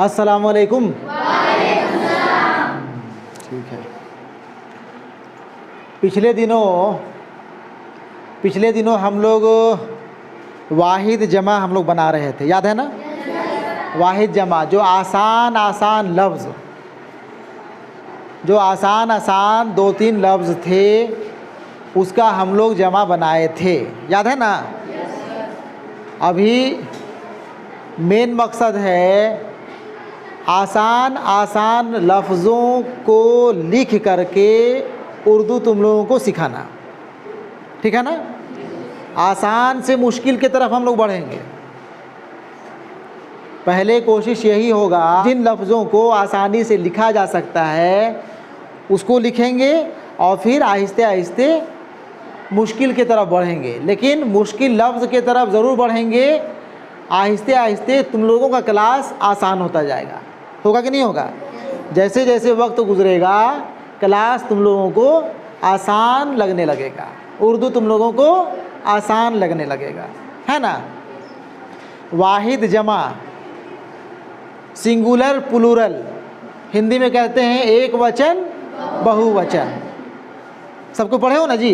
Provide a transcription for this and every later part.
अस्सलामु अलैकुम। ठीक है। पिछले दिनों हम लोग वाहिद जमा हम लोग बना रहे थे, याद है ना? वाहिद जमा, जो आसान आसान 2-3 लफ्ज़ थे उसका हम लोग जमा बनाए थे, याद है ना? अभी मेन मकसद है आसान लफ्ज़ों को लिख करके उर्दू तुम लोगों को सिखाना, ठीक है ना? आसान से मुश्किल की तरफ हम लोग बढ़ेंगे। पहले कोशिश यही होगा जिन लफ्ज़ों को आसानी से लिखा जा सकता है उसको लिखेंगे और फिर आहिस्ते आहिस्ते मुश्किल की तरफ बढ़ेंगे, लेकिन मुश्किल लफ्ज़ की तरफ ज़रूर बढ़ेंगे। आहिस्ते आहिस्ते तुम लोगों का क्लास आसान होता जाएगा, होगा कि नहीं होगा? जैसे जैसे वक्त गुजरेगा क्लास तुम लोगों को आसान लगने लगेगा, उर्दू तुम लोगों को आसान लगने लगेगा, है ना? वाहिद जमा, सिंगुलर प्लूरल, हिंदी में कहते हैं एक वचन बहुवचन। सबको पढ़े हो ना जी?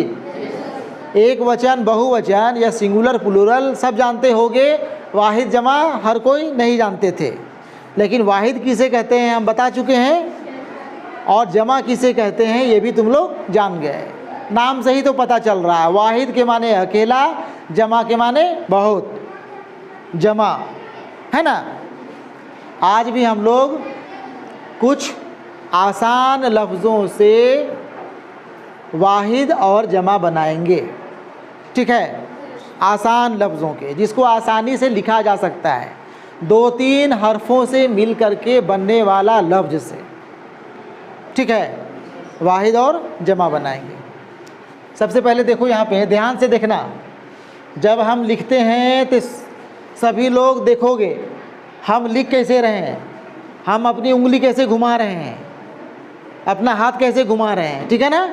एक वचन बहुवचन या सिंगुलर प्लूरल सब जानते होगे। वाहिद जमा हर कोई नहीं जानते थे, लेकिन वाहिद किसे कहते हैं हम बता चुके हैं, और जमा किसे कहते हैं ये भी तुम लोग जान गए। नाम से ही तो पता चल रहा है, वाहिद के माने अकेला, जमा के माने बहुत, जमा, है ना? आज भी हम लोग कुछ आसान लफ्ज़ों से वाहिद और जमा बनाएंगे, ठीक है? आसान लफ्ज़ों के जिसको आसानी से लिखा जा सकता है, 2-3 हरफों से मिल करके बनने वाला लफ्ज़ से, ठीक है? वाहिद और जमा बनाएंगे। सबसे पहले देखो यहाँ पे ध्यान से देखना, जब हम लिखते हैं तो सभी लोग देखोगे हम लिख कैसे रहे हैं, हम अपनी उंगली कैसे घुमा रहे हैं, अपना हाथ कैसे घुमा रहे हैं, ठीक है ना?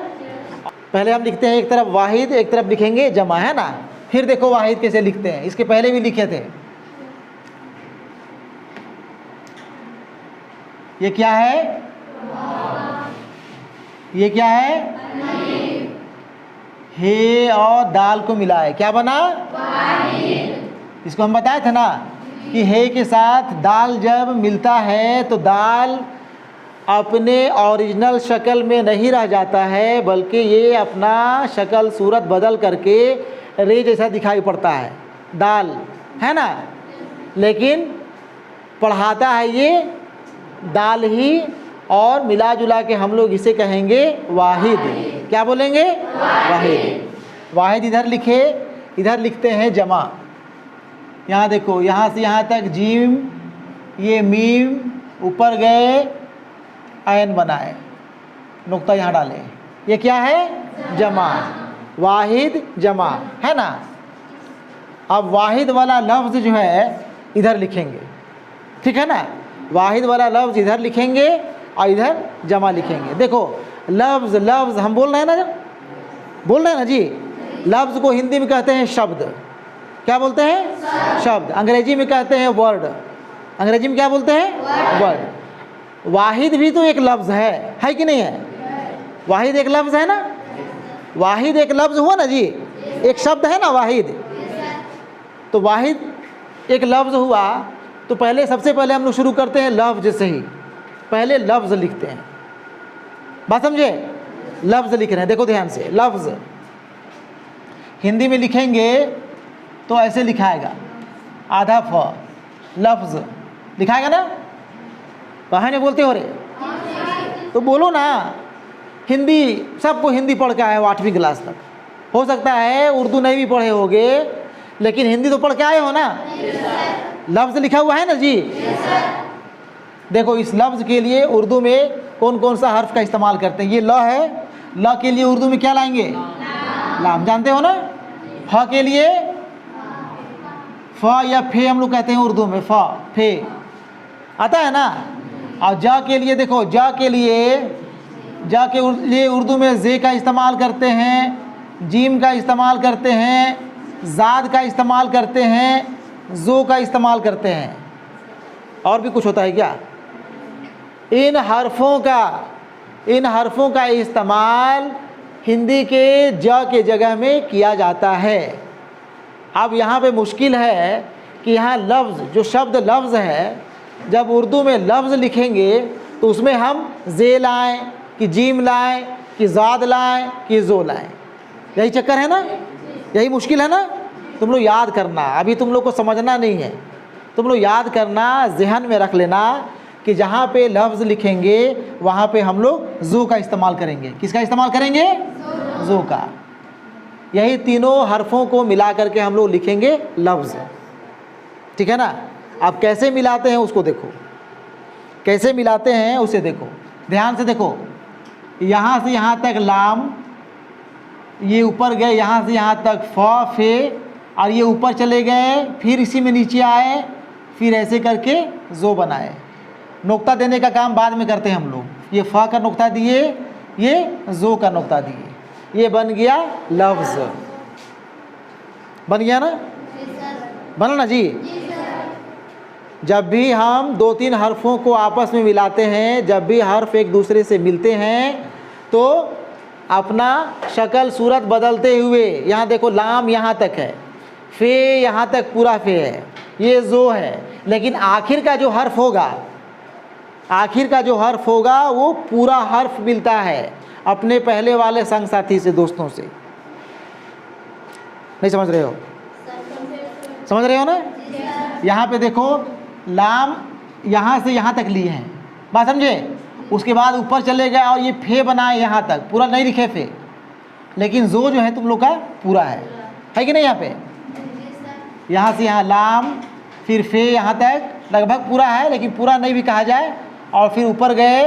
पहले हम लिखते हैं एक तरफ वाहिद, एक तरफ लिखेंगे जमा, है ना? फिर देखो वाहिद कैसे लिखते हैं, इसके पहले भी लिखे थे। ये क्या है? ये क्या है? हे और दाल को मिला है, क्या बना? वाहिद। इसको हम बताए थे ना कि हे के साथ दाल जब मिलता है तो दाल अपने ओरिजिनल शक्ल में नहीं रह जाता है, बल्कि ये अपना शक्ल सूरत बदल करके रे जैसा दिखाई पड़ता है, दाल, है ना? लेकिन पढ़ाता है ये दाल ही, और मिला जुला के हम लोग इसे कहेंगे वाहिद। क्या बोलेंगे? वाहिद। वाहिद इधर लिखे, इधर लिखते हैं जमा। यहाँ देखो, यहाँ से यहाँ तक जीम, ये मीम, ऊपर गए ऐन बनाए, नुक्ता यहाँ डाले, ये क्या है? जमा। वाहिद जमा, है ना? अब वाहिद वाला लफ्ज़ जो है इधर लिखेंगे, ठीक है ना? वाहिद वाला लफ्ज़ इधर लिखेंगे और इधर जमा लिखेंगे। देखो लफ्ज़ हम बोल रहे हैं ना, बोल रहे हैं ना जी? लफ्ज़ को हिंदी में कहते हैं शब्द। क्या बोलते हैं? शब्द। अंग्रेजी में कहते हैं वर्ड। अंग्रेजी में क्या बोलते हैं? वर्ड। वाहिद भी तो एक लफ्ज़ है कि नहीं है? वाहिद एक लफ्ज़ है ना? वाहिद एक लफ्ज़ हुआ ना जी, एक शब्द है ना वाहिद। तो वाहिद एक लफ्ज़ हुआ, तो पहले सबसे पहले हम लोग शुरू करते हैं लफ्ज़ से ही, पहले लफ्ज़ लिखते हैं। बात समझे? लफ्ज़ लिख रहे हैं, देखो ध्यान से। लफ्ज़ हिंदी में लिखेंगे तो ऐसे लिखाएगा, आधा फ, लफ्ज़ लिखाएगा ना? कहाँ नहीं बोलते हो रे? तो बोलो ना। हिंदी सबको हिंदी पढ़ के आए हो 8वीं क्लास तक, हो सकता है उर्दू नहीं भी पढ़े होगे, लेकिन हिंदी तो पढ़ के आए हो ना? लफ्ज़ लिखा हुआ है ना जी? देखो इस लफ्ज़ के लिए उर्दू में कौन कौन सा हर्फ का इस्तेमाल करते हैं। ये ल है, ल के लिए उर्दू में क्या लाएंगे? लाम। जानते हो ना? फ के लिए फ या फे हम लोग कहते हैं उर्दू में, फ, फे आता है ना? और जा के लिए देखो, जा के लिए उर्दू में जे का इस्तेमाल करते हैं, जीम का इस्तेमाल करते हैं, ज़ाद का इस्तेमाल करते हैं, ज़ो का इस्तेमाल करते हैं। और भी कुछ होता है क्या? इन हरफों का इस्तेमाल हिंदी के ज के जगह में किया जाता है। अब यहाँ पे मुश्किल है कि यहाँ लफ्ज़, जो शब्द लफ्ज़ है, जब उर्दू में लफ्ज़ लिखेंगे तो उसमें हम जे लाएँ कि जीम लाएँ कि ज़ाद लाएँ कि ज़ो लाएँ। यही चक्कर है ना, यही मुश्किल है ना। तुम लोग याद करना, अभी तुम लोग को समझना नहीं है, तुम लोग याद करना, ज़हन में रख लेना कि जहाँ पे लफ्ज़ लिखेंगे वहाँ पे हम लोग ज़ू का इस्तेमाल करेंगे। किसका इस्तेमाल करेंगे? ज़ू का। यही तीनों हरफों को मिला करके हम लोग लिखेंगे लफ्ज़, ठीक है ना। अब कैसे मिलाते हैं उसको देखो, कैसे मिलाते हैं उसे देखो, ध्यान से देखो। यहाँ से यहाँ तक लाम, ये ऊपर गए, यहाँ से यहाँ तक फ फे, और ये ऊपर चले गए, फिर इसी में नीचे आए, फिर ऐसे करके ज़ो बनाए। नुक्ता देने का काम बाद में करते हैं हम लोग। ये फ़ा का नुक्ता दिए, ये ज़ो का नुक्ता दिए, ये बन गया लफ्ज़। बन गया ना? बना ना जी? जब भी हम 2-3 हरफों को आपस में मिलाते हैं, जब भी हर्फ एक दूसरे से मिलते हैं तो अपना शक्ल सूरत बदलते हुए, यहाँ देखो लाम यहाँ तक है, फे यहाँ तक पूरा फे है, ये ज़ो है, लेकिन आखिर का जो हर्फ होगा, आखिर का जो हर्फ होगा वो पूरा हर्फ मिलता है अपने पहले वाले संग साथी से, दोस्तों से। नहीं समझ रहे हो? समझ रहे हो ना? यहाँ पे देखो लाम यहाँ से यहाँ तक लिए हैं, बात समझे। उसके बाद ऊपर चले गए और ये फे बनाए यहाँ तक, पूरा नहीं लिखे फे, लेकिन ज़ो जो है तुम लोग का पूरा है कि नहीं? यहाँ पे यहाँ से यहाँ लाम, फिर फे यहाँ तक लगभग पूरा है, लेकिन पूरा नहीं भी कहा जाए, और फिर ऊपर गए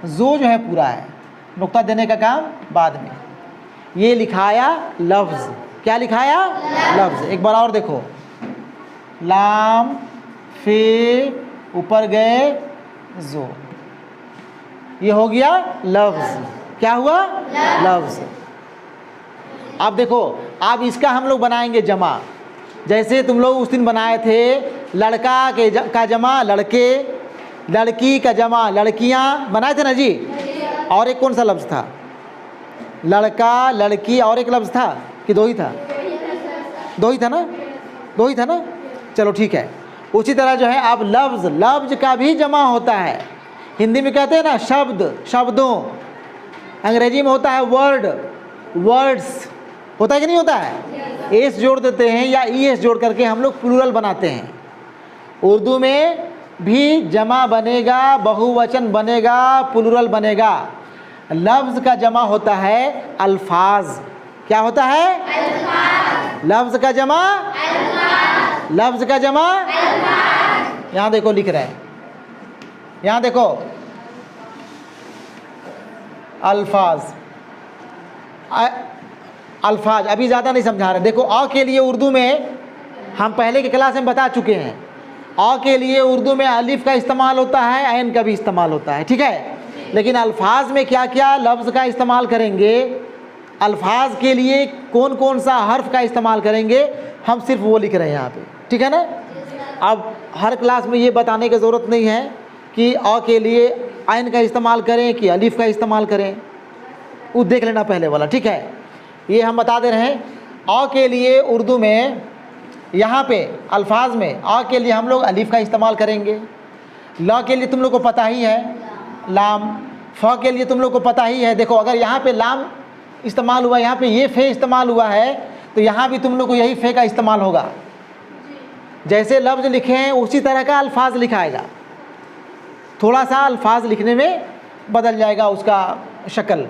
ज़ो जो है पूरा है। नुक्ता देने का काम बाद में। ये लिखाया लफ्ज़। क्या लिखाया? लफ्ज़। एक बार और देखो, लाम फे ऊपर गए ज़ो, ये हो गया लफ्ज़। क्या हुआ? लफ्ज़। अब देखो, अब इसका हम लोग बनाएंगे जमा। जैसे तुम लोग उस दिन बनाए थे लड़का का जमा लड़के, लड़की का जमा लड़कियां, बनाए थे ना जी। और एक कौन सा लफ्ज़ था? लड़का लड़की, और एक लफ्ज़ था कि दो ही था? दो ही था ना? दो ही था ना? चलो ठीक है। उसी तरह जो है अब लफ्ज़ का भी जमा होता है। हिंदी में कहते हैं ना शब्द, शब्दों। अंग्रेजी में होता है वर्ड, वर्ड्स। होता है कि नहीं होता है? एस जोड़ देते हैं या ई एस जोड़ करके हम लोग प्लूरल बनाते हैं। उर्दू में भी जमा बनेगा, बहुवचन बनेगा, प्लूरल बनेगा। लफ्ज़ का जमा होता है अल्फाज। क्या होता है? अल्फाज। लफ्ज़ का जमा अल्फाज। लफ्ज़ का जमा अल्फाज। यहाँ देखो लिख रहे हैं, यहाँ देखो अल्फाज, अल्फाज। अभी ज़्यादा नहीं समझा रहे। देखो अ के लिए उर्दू में हम पहले की क्लास में बता चुके हैं, अ के लिए उर्दू में अलिफ का इस्तेमाल होता है, ऐन का भी इस्तेमाल होता है, ठीक है। लेकिन अल्फाज में क्या क्या लफ्ज़ का इस्तेमाल करेंगे, अल्फाज के लिए कौन कौन सा हर्फ का इस्तेमाल करेंगे, हम सिर्फ वो लिख रहे हैं यहाँ पे, ठीक है ना। अब हर क्लास में ये बताने की ज़रूरत नहीं है कि अ के लिए ऐन का इस्तेमाल करें कि अलिफ का इस्तेमाल करें, वो देख लेना पहले वाला, ठीक है। ये हम बता दे रहे हैं अ के लिए उर्दू में, यहाँ पे अल्फाज में अ के लिए हम लोग अलिफ का इस्तेमाल करेंगे। ल के लिए तुम लोग को पता ही है लाम, फ के लिए तुम लोग को पता ही है। देखो अगर यहाँ पे लाम इस्तेमाल हुआ, यहाँ पे ये फे इस्तेमाल हुआ है, तो यहाँ भी तुम लोग को यही फे का इस्तेमाल होगा। जैसे लफ्ज़ लिखे हैं उसी तरह का अल्फाज लिखाएगा, थोड़ा सा अल्फाज लिखने में बदल जाएगा उसका शक्ल।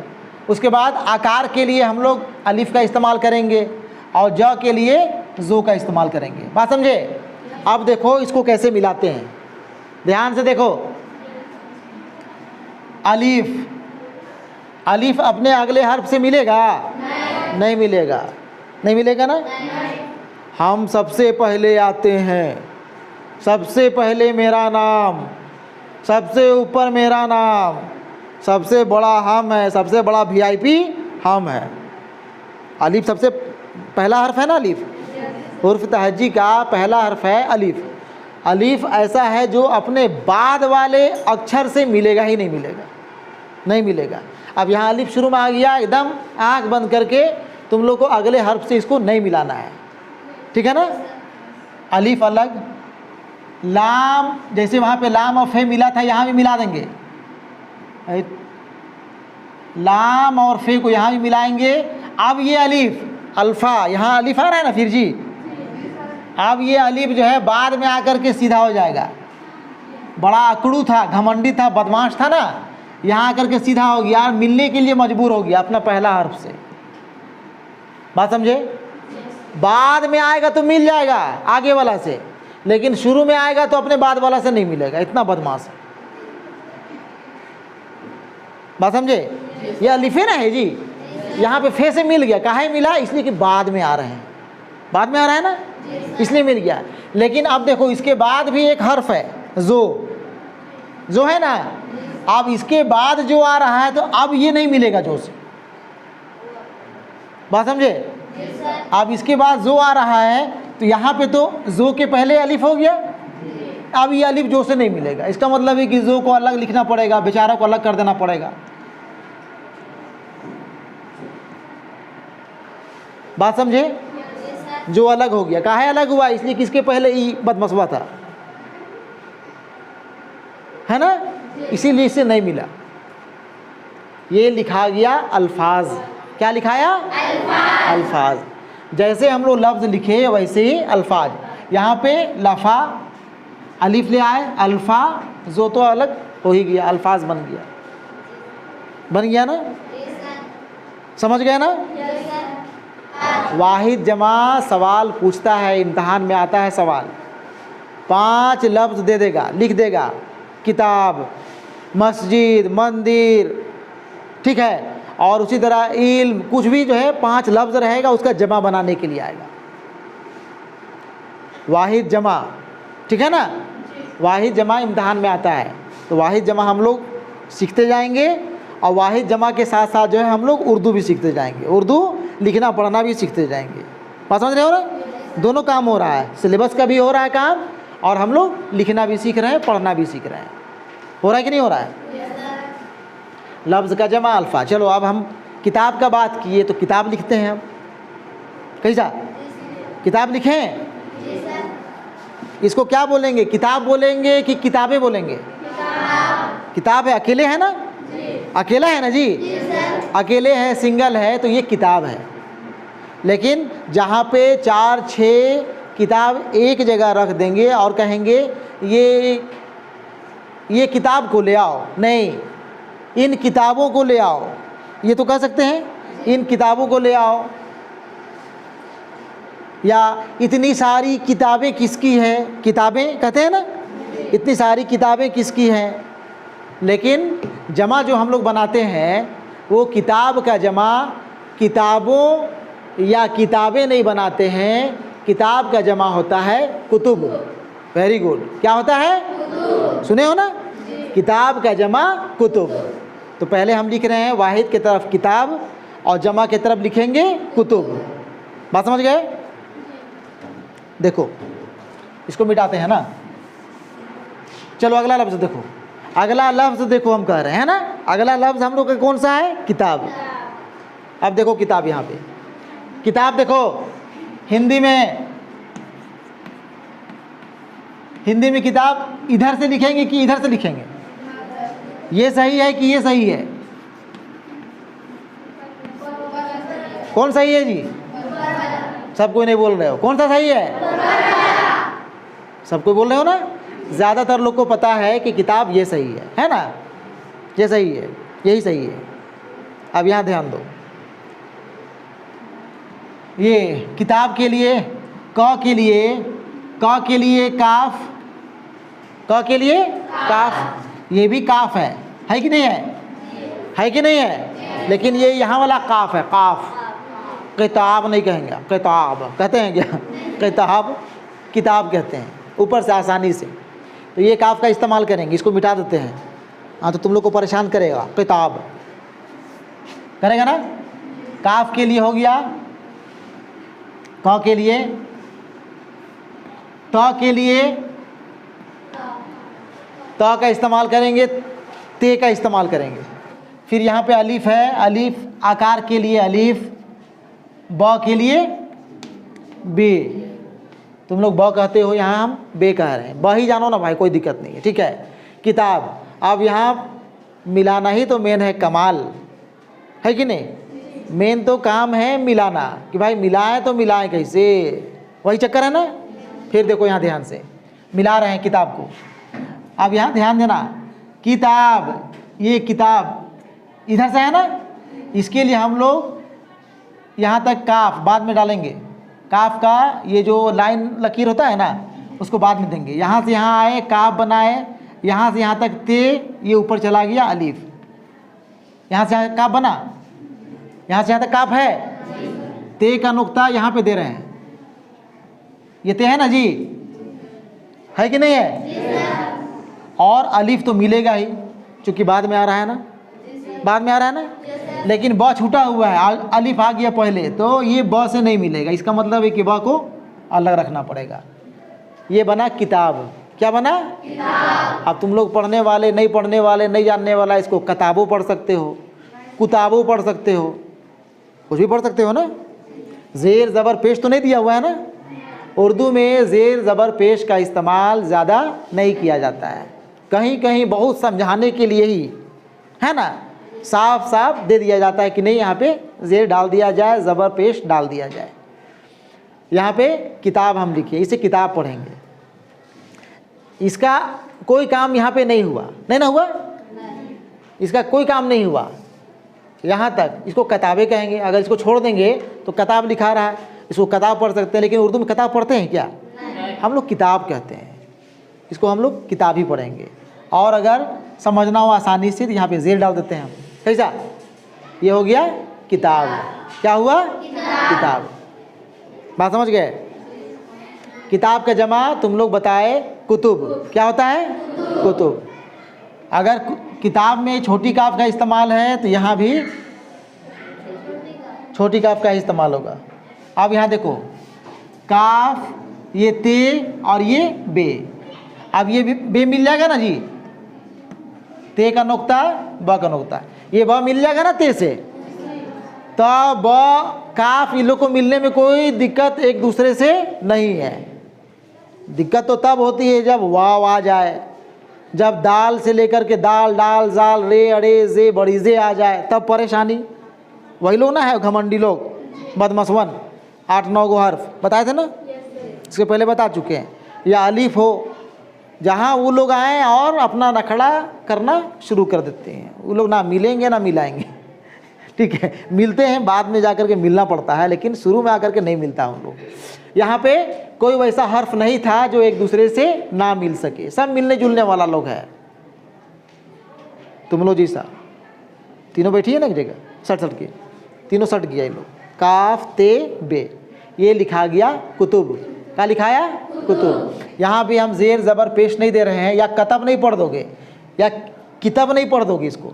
उसके बाद आकार के लिए हम लोग अलिफ का इस्तेमाल करेंगे और ज के लिए ज़ो का इस्तेमाल करेंगे। बात समझे। अब देखो इसको कैसे मिलाते हैं, ध्यान से देखो। अलिफ, अलिफ अपने अगले हर्फ से मिलेगा? नहीं मिलेगा। नहीं मिलेगा ना। हम सबसे पहले आते हैं, सबसे पहले मेरा नाम, सबसे ऊपर मेरा नाम, सबसे बड़ा हम है, सबसे बड़ा वीआईपी हम है। अलिफ सबसे पहला हर्फ है ना, अलिफ। हुर्फ तहज्जी का पहला हर्फ है अलिफ। अलीफ ऐसा है जो अपने बाद वाले अक्षर से मिलेगा ही नहीं, मिलेगा नहीं मिलेगा। अब यहाँ अलीफ शुरू में आ गया, एकदम आँख बंद करके तुम लोग को अगले हर्फ से इसको नहीं मिलाना है, ठीक है ना। अलीफ अलग, लाम जैसे वहाँ पे लाम और फे मिला था यहाँ भी मिला देंगे, लाम और फे को यहाँ भी मिलाएंगे। अब ये अलीफ अल्फ़ा, यहाँ अलीफ आ रहा है ना फिर जी, अब ये अलीफ जो है बाद में आकर के सीधा हो जाएगा। बड़ा अकड़ू था, घमंडी था, बदमाश था ना, यहाँ आकर के सीधा हो गया, मिलने के लिए मजबूर हो गया अपना पहला हर्फ से। बात समझे? बाद में आएगा तो मिल जाएगा आगे वाला से, लेकिन शुरू में आएगा तो अपने बाद वाला से नहीं मिलेगा, इतना बदमाश है। बात समझे? ये अलीफे ना है जी, यहाँ पे फे से मिल गया, काहे मिला? इसलिए कि बाद में आ रहे हैं, बाद में आ रहा है ना, इसलिए मिल गया। लेकिन अब देखो इसके बाद भी एक हर्फ है जो है ना, अब इसके बाद जो आ रहा है तो अब ये नहीं मिलेगा जो से। बात समझे? अब इसके बाद जो आ रहा है तो यहाँ पे तो जो के पहले अलिफ हो गया, अब ये अलिफ जो से नहीं मिलेगा। इसका मतलब है कि जो को अलग लिखना पड़ेगा, बेचारा को अलग कर देना पड़ेगा। बात समझे? जो अलग हो गया, काहे अलग हुआ? इसलिए कि इसके पहले ई बदमसवा था, है ना, इसीलिए इससे नहीं मिला। ये लिखा गया अल्फाज। क्या लिखाया? अल्फाज। जैसे हम लोग लफ्ज़ लिखे वैसे ही अल्फाज। यहाँ पे लफ़ा अलिफ ले आए, अल्फ़ा जो तो अलग हो ही गया, अल्फाज बन गया, बन गया ना, समझ गए ना। वाहिद जमा सवाल पूछता है, इम्तहान में आता है सवाल, 5 लफ्ज़ दे देगा, लिख देगा, किताब, मस्जिद, मंदिर, ठीक है, और उसी तरह इल्म, कुछ भी जो है 5 लफ्ज़ रहेगा, उसका जमा बनाने के लिए आएगा वाहिद जमा, ठीक है ना। वाहिद जमा इम्तहान में आता है, तो वाहिद जमा हम लोग सीखते जाएंगे, और वाहिद जमा के साथ साथ जो है हम लोग उर्दू भी सीखते जाएंगे, उर्दू लिखना पढ़ना भी सीखते जाएंगे। बात समझ रहे हो ना? दोनों काम हो रहा है, सिलेबस का भी हो रहा है काम, और हम लोग लिखना भी सीख रहे हैं, पढ़ना भी सीख रहे हैं। हो रहा है कि नहीं हो रहा है? लफ्ज़ का जमा अल्फा। चलो अब हम किताब का बात किए तो किताब लिखते हैं हम। कैसा किताब लिखें? इसको क्या बोलेंगे? किताब बोलेंगे कि किताबें बोलेंगे? किताब है, अकेले है ना, अकेला है ना जी, अकेले है, सिंगल है, तो ये किताब है। लेकिन जहाँ पे 4-6 किताब एक जगह रख देंगे और कहेंगे ये किताब को ले आओ, नहीं, इन किताबों को ले आओ, ये तो कह सकते हैं, इन किताबों को ले आओ, या इतनी सारी किताबें किसकी है, किताबें कहते हैं ना, इतनी सारी किताबें किसकी हैं। लेकिन जमा जो हम लोग बनाते हैं वो किताब का जमा किताबों या किताबें नहीं बनाते हैं, किताब का जमा होता है कुतुब। Very good. क्या होता है? कुतुब। सुने हो ना? किताब का जमा कुतुब। तो पहले हम लिख रहे हैं वाहिद की तरफ किताब और जमा की तरफ लिखेंगे कुतुब। बात समझ गए? देखो इसको मिटाते हैं ना। चलो अगला लफ्ज़ देखो, अगला लफ्ज़ देखो, हम कह रहे हैं ना, अगला लफ्ज़ हम लोग का कौन सा है? किताब। अब देखो किताब, यहाँ पे किताब देखो, हिंदी में किताब इधर से लिखेंगे कि इधर से लिखेंगे? ये सही है कि ये सही है? कौन सही है जी? सब कोई नहीं बोल रहे हो, कौन सा सही है? सब कोई बोल रहे हो ना? ज़्यादातर लोग को पता है कि किताब ये सही है ना, ये सही है, यही सही है। अब यहाँ ध्यान दो, ये किताब के लिए क के लिए काफ, क के लिए काफ, ये भी काफ है कि नहीं है? है कि नहीं है? लेकिन ये यहाँ वाला काफ है, काफ। किताब नहीं कहेंगे, किताब कहते हैं क्या? किताब, किताब कहते हैं ऊपर से आसानी से। तो ये काफ का इस्तेमाल करेंगे, इसको मिटा देते हैं। हाँ, तो तुम लोग को परेशान करेगा, किताब करेगा ना। काफ के लिए हो गया, क के लिए, त के लिए त का इस्तेमाल करेंगे, ते का इस्तेमाल करेंगे। फिर यहाँ पे अलीफ है, अलीफ आकार के लिए अलीफ, ब के लिए बे। तुम लोग ब कहते हो, यहाँ हम बे कह रहे हैं। ब ही जानो ना भाई, कोई दिक्कत नहीं है, ठीक है। किताब, अब यहाँ मिलाना ही तो मेन है, कमाल है कि नहीं। मेन तो काम है मिलाना, कि भाई मिलाएं तो मिलाएं कैसे, वही चक्कर है ना। फिर देखो यहाँ ध्यान से मिला रहे हैं किताब को। अब यहाँ ध्यान देना, किताब, ये किताब इधर से है ना, इसके लिए हम लोग यहाँ तक काफ बाद में डालेंगे। काफ का ये जो लाइन लकीर होता है ना, उसको बाद में देंगे। यहाँ से यहाँ आए, काफ बनाए, यहाँ से यहाँ तक ते, ये ऊपर चला गया अलीफ। यहाँ से यहाँ काफ बना, यहाँ से यहाँ तक काफ है, ते का नुक्ता यहाँ पे दे रहे हैं। ये ते है ना जी, है कि नहीं है। और अलीफ तो मिलेगा ही, क्योंकि बाद में आ रहा है ना, बाद में आ रहा है ना। लेकिन ब छूटा हुआ है, अलीफ आ गया पहले, तो ये ब से नहीं मिलेगा। इसका मतलब है कि ब को अलग रखना पड़ेगा। ये बना किताब। क्या बना? किताब। अब तुम लोग पढ़ने वाले, नहीं पढ़ने वाले, नहीं जानने वाला, इसको किताबों पढ़ सकते हो, कुताबों पढ़ सकते हो, कुछ भी पढ़ सकते हो ना। ज़ेर ज़बर पेश तो नहीं दिया हुआ है ना। उर्दू में ज़ेर ज़बर पेश का इस्तेमाल ज़्यादा नहीं किया जाता है, कहीं कहीं बहुत समझाने के लिए ही, है ना, साफ साफ दे दिया जाता है कि नहीं यहाँ पे ज़ेर डाल दिया जाए, ज़बर पेश डाल दिया जाए। यहाँ पे किताब हम लिखिए, इसे किताब पढ़ेंगे। इसका कोई काम यहाँ पे नहीं हुआ, नहीं ना हुआ, इसका कोई काम नहीं हुआ यहाँ तक। इसको किताबें कहेंगे। अगर इसको छोड़ देंगे तो किताब लिखा रहा है, इसको किताब पढ़ सकते हैं। लेकिन उर्दू में किताब पढ़ते हैं क्या? हम लोग किताब कहते हैं, इसको हम लोग किताब ही पढ़ेंगे। और अगर समझना हो आसानी से तो यहाँ पे ज़ेर डाल देते हैं हम। कैसा? ये हो गया किताब। क्या हुआ? किताब। बात समझ गए? किताब का जमा तुम लोग बताए कुतुब। क्या होता है? कुतुब। अगर किताब में छोटी काफ का इस्तेमाल है तो यहाँ भी छोटी काफ का इस्तेमाल होगा। अब यहाँ देखो, काफ, ये ते और ये बे। अब ये बे मिल जाएगा ना जी, ते का नुक्ता, ब का नुक्ता, ये ब मिल जाएगा ना ते से, तो ब काफ इन लोग को मिलने में कोई दिक्कत एक दूसरे से नहीं है। दिक्कत तो तब होती है जब वाव आ जाए, जब दाल से लेकर के दाल, डाल, जाल, रे, अड़े, जे, बड़ी जे आ जाए, तब परेशानी। वही लोग ना है घमंडी लोग, बदमसवन, 8-9 गो हर्फ बताए थे ना, इसके पहले बता चुके हैं। या अलीफ हो, जहाँ वो लोग आए और अपना नखड़ा करना शुरू कर देते हैं। वो लोग ना मिलेंगे ना मिलाएंगे, ठीक है। मिलते हैं बाद में जाकर के मिलना पड़ता है, लेकिन शुरू में आकर के नहीं मिलता हम लोग। यहाँ पे कोई वैसा हर्फ नहीं था जो एक दूसरे से ना मिल सके, सब मिलने जुलने वाला लोग है। तुम लोग जैसा तीनों बैठी है ना एक जगह, सट के तीनों सट गया ये लोग। काफ ते बे, ये लिखा गया कुतुब। क्या लिखाया? कुतुब। यहाँ भी हम ज़ेर ज़बर पेश नहीं दे रहे हैं। या कतब नहीं पढ़ दोगे, या किताब नहीं पढ़ दोगे, इसको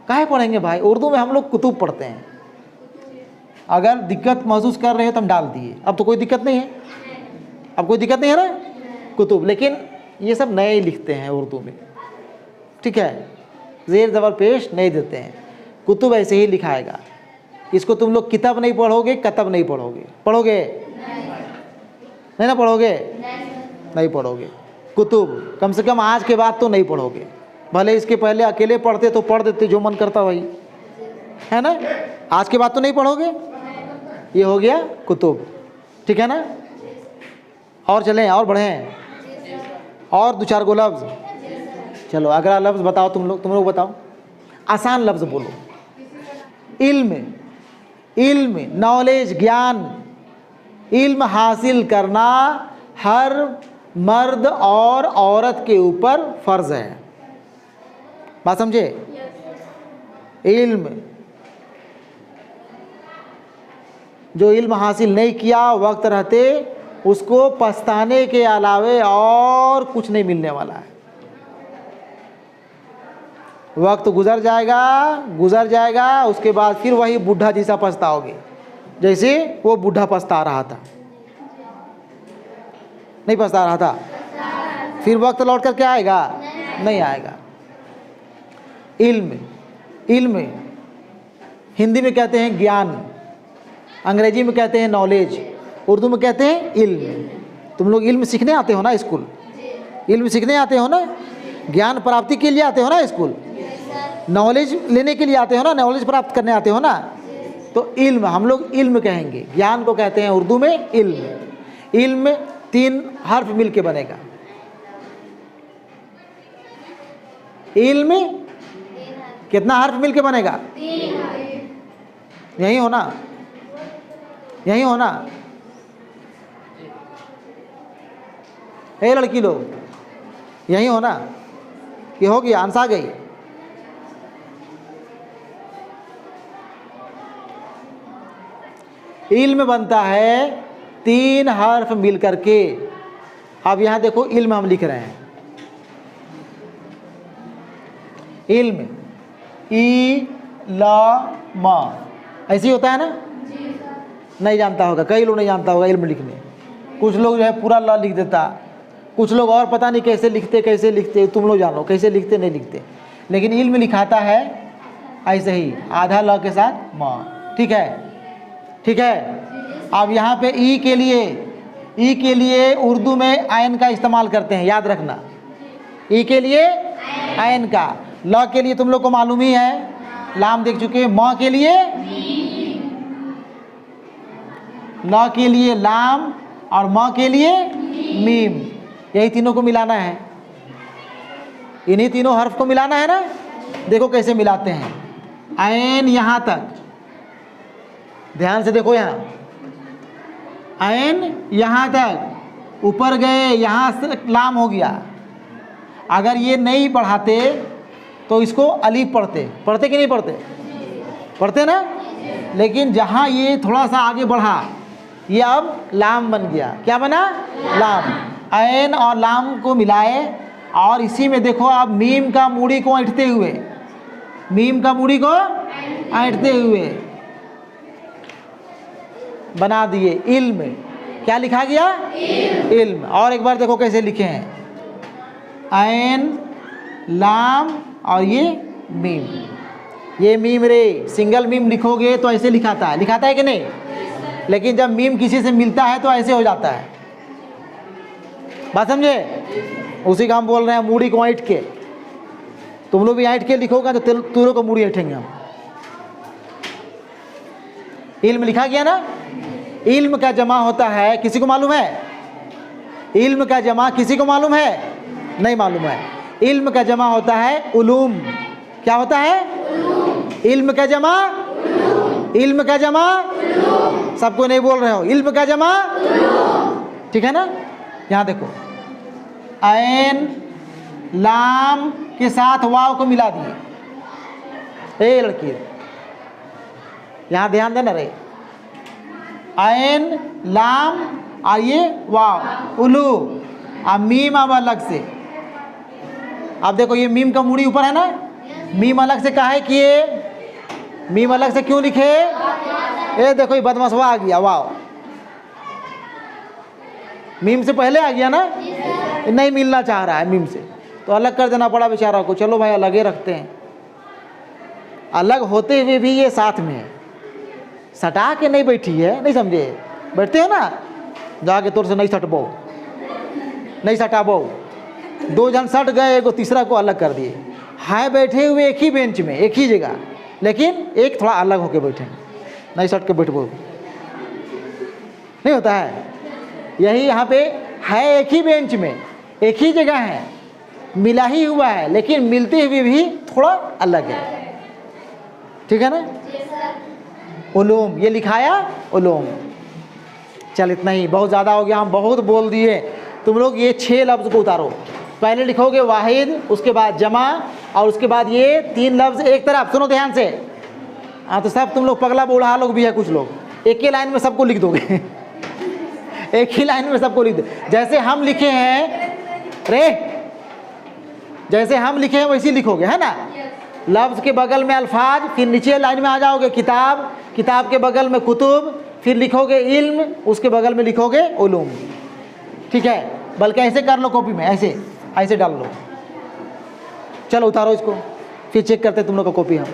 काहे पढ़ेंगे भाई? उर्दू में हम लोग कुतुब पढ़ते हैं। अगर दिक्कत महसूस कर रहे हो तो हम डाल दिए, अब तो कोई दिक्कत नहीं है, अब कोई दिक्कत नहीं है ना, कुतुब। लेकिन ये सब नए लिखते हैं उर्दू में, ठीक है, ज़ेर ज़बर पेश नहीं देते हैं, कुतुब ऐसे ही लिखाएगा। इसको तुम लोग किताब नहीं पढ़ोगे, कतब नहीं पढ़ोगे, पढ़ोगे नहीं ना, पढ़ोगे नहीं पढ़ोगे। कुतुब कम से कम आज के बाद तो नहीं पढ़ोगे। भले इसके पहले अकेले पढ़ते तो पढ़ देते, जो मन करता वही, है ना। आज के बाद तो नहीं पढ़ोगे। ये हो गया कुतुब, ठीक है ना। और चलें, और बढ़ें, और 2-4 गो लफ्ज़। चलो अगला लफ्ज़ बताओ, तुम लोग बताओ, आसान लफ्ज़ बोलो। इल्म, इल्म, नॉलेज, ज्ञान, इल्म हासिल करना हर मर्द और औरत के ऊपर फ़र्ज़ है। बात समझे? इल्म, जो इल्म हासिल नहीं किया वक्त रहते, उसको पछताने के अलावे और कुछ नहीं मिलने वाला है। वक्त गुजर जाएगा, उसके बाद फिर वही बूढ़ा जैसा पछताओगे, जैसे वो बूढ़ा पछता रहा था। नहीं पछता रहा था? फिर वक्त लौट कर क्या आएगा? नहीं आएगा। इल्म, इल्म हिंदी में कहते हैं ज्ञान, अंग्रेजी में कहते हैं नॉलेज, उर्दू में कहते हैं इल्म। तुम लोग इल्म सीखने आते हो ना स्कूल, इल्म सीखने आते हो ना, ज्ञान प्राप्ति के लिए आते हो ना स्कूल, नॉलेज लेने के लिए आते हो ना, नॉलेज प्राप्त करने आते हो ना, तो इल्म हम लोग इल्म कहेंगे। ज्ञान को कहते हैं उर्दू में इल्म। इल्म 3 हर्फ मिल के बनेगा। इल्म कितना हर्फ मिल के बनेगा? यही हो ना, यही हो ना। ए लड़की लोग, यही हो ना? ये हो गया, आंसर आ गई। इल्म बनता है 3 हर्फ मिल करके। अब यहां देखो इल्म हम लिख रहे हैं, इल्म ई ला मा, ऐसे ही होता है ना? नहीं जानता होगा, कई लोग नहीं जानता होगा इल्म लिखने। कुछ लोग जो है पूरा ल लिख देता, कुछ लोग और पता नहीं कैसे लिखते, तुम लोग जानो कैसे लिखते नहीं लिखते, लेकिन इल्म लिखाता है ऐसे ही, आधा ल के साथ मा। ठीक है, ठीक है। अब यहाँ पे ई के लिए उर्दू में आयन का इस्तेमाल करते हैं, याद रखना। ई के लिए आयन का, ल के लिए तुम लोग को मालूम ही है, लाम देख चुके हैं। म के लिए, ल के लिए लाम और म के लिए मीम, यही तीनों को मिलाना है, इन्हीं तीनों हर्फ को मिलाना है ना। देखो कैसे मिलाते हैं। आयन यहाँ तक, ध्यान से देखो, यहाँ आयन यहाँ तक, ऊपर गए यहाँ से लाम हो गया। अगर ये नहीं पढ़ाते तो इसको अलीफ पढ़ते कि नहीं पढ़ते ना। लेकिन जहाँ ये थोड़ा सा आगे बढ़ा, ये अब लाम बन गया। क्या बना? लाम। ऐन और लाम को मिलाए और इसी में देखो आप मीम का मूड़ी को ऐंठते हुए, मीम का मूड़ी को ऐंठते हुए बना दिए इल्म। क्या लिखा गया? इल्म। और एक बार देखो कैसे लिखे हैं, ऐन लाम और ये मीम। ये मीम रे, सिंगल मीम लिखोगे तो ऐसे लिखाता है कि नहीं? लेकिन जब मीम किसी से मिलता है तो ऐसे हो जाता है। बात समझे? उसी का हम बोल रहे हैं, मूड़ी को ऐंठ के। तुम लोग भी ऐंठ के लिखोगे तो तुरों को मूड़ी ऐंठेंगे हम। इल्म लिखा गया ना। इल्म का जमा होता है, किसी को मालूम है? इल्म का जमा किसी को मालूम है? नहीं मालूम है। इल्म का जमा होता है उलूम। क्या होता है? इल्म का जमा, इल्म का जमा, सबको नहीं बोल रहे हो, इल्म का जमा, ठीक है ना। यहाँ देखो, ऐन लाम के साथ वाव को मिला दिए। ए लड़की, यहाँ ध्यान देना रे, ऐन लाम और ये वाव, उलू, अब मीम अब अलग से। अब देखो ये मीम का मूड़ी ऊपर है ना, मीम अलग से काहे किए? मीम अलग से क्यों लिखे? ये देखो ये बदमाशवा आ गया, वाव, मीम से पहले आ गया ना, नहीं मिलना चाह रहा है मीम से, तो अलग कर देना पड़ा बेचारा को। चलो भाई अलग ही रखते हैं। अलग होते हुए भी ये साथ में है, सटा के नहीं बैठी है, नहीं समझे? बैठते हो ना, जाके तोर से नहीं सटबो, नहीं सटाबो। 2 जन सट गए, एगो तीसरा को अलग कर दिए। हाय बैठे हुए एक ही बेंच में, एक ही जगह, लेकिन एक थोड़ा अलग होके बैठे, नहीं सट के बैठबो, नहीं होता है। यही यहाँ पे है, एक ही बेंच में, एक ही जगह है, मिला ही हुआ है, लेकिन मिलते हुए भी थोड़ा अलग है। ठीक है ना। उलूम, ये लिखाया उलूम। चल इतना ही, बहुत ज़्यादा हो गया, हम बहुत बोल दिए। तुम लोग ये 6 लफ्ज़ को उतारो। पहले लिखोगे वाहिद, उसके बाद जमा, और उसके बाद ये 3 लफ्ज़ एक तरफ। सुनो ध्यान से। हाँ, तो सब तुम लोग पगला बूढ़ा लोग भी है, कुछ लोग एक ही लाइन में सबको लिख दोगे एक ही लाइन में सबको लिख दो। जैसे हम लिखे हैं रे, जैसे हम लिखे हैं वैसे लिखोगे, है ना। लफ्ज़ के बगल में अल्फाज, फिर नीचे लाइन में आ जाओगे किताब, किताब के बगल में कुतुब, फिर लिखोगे इल्म, उसके बगल में लिखोगे उलूम। ठीक है, बल्कि ऐसे कर लो कॉपी में, ऐसे ऐसे डाल लो। चलो उतारो इसको, फिर चेक करते तुम लोग का कॉपी हम।